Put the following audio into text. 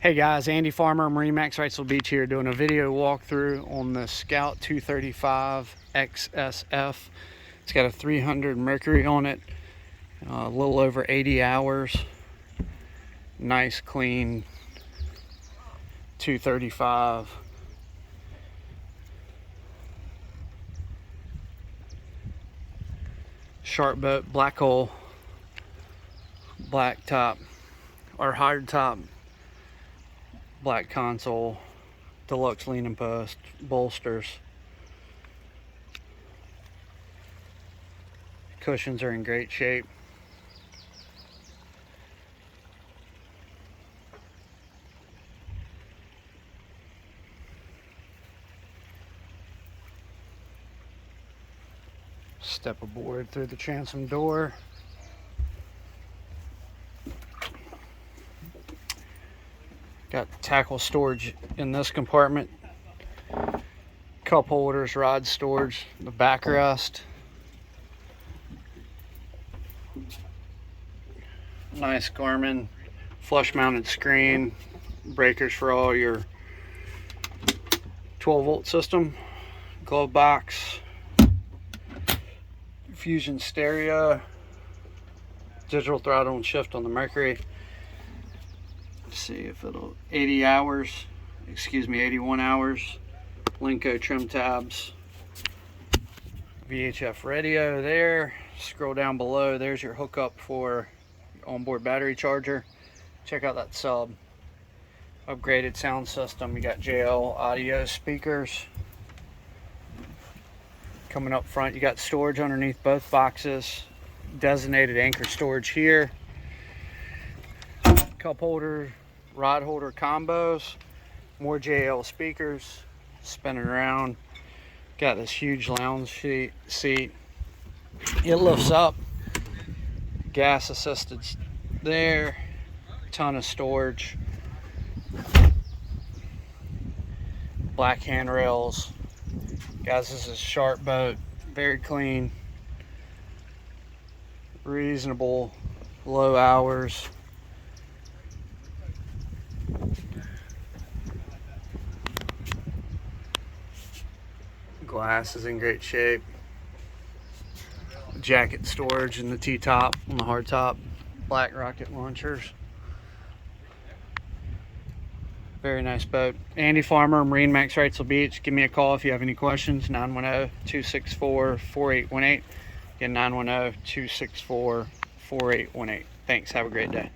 Hey guys, Andy Farmer, MarineMax Wrightsville Beach here, doing a video walkthrough on the Scout 235 XSF. It's got a 300 Mercury on it, a little over 80 hours. Nice, clean 235. Sharp boat, black hull, black top, or hard top. Black console, deluxe leaning post, bolsters. Cushions are in great shape. Step aboard through the transom door. Got tackle storage in this compartment, cup holders, rod storage, the backrest. Nice Garmin flush mounted screen, breakers for all your 12-volt system, glove box, fusion stereo, digital throttle and shift on the Mercury. See if it'll 81 hours, Lenco trim tabs, VHF radio there. Scroll down below, there's your hookup for your onboard battery charger. Check out that sub. Upgraded sound system. You got JL audio speakers. Coming up front, you got storage underneath both boxes. Designated anchor storage here. Cup holder, rod holder combos, more JL speakers spinning around. Got this huge lounge seat. It lifts up, gas assisted there, ton of storage, black handrails. Guys, this is a sharp boat, very clean, reasonable low hours. Glass is in great shape. Jacket storage in the T-top, on the hard top. Black rocket launchers. Very nice boat. Andy Farmer, MarineMax Wrightsville Beach. Give me a call if you have any questions. 910-264-4818. Again, 910-264-4818. Thanks. Have a great day.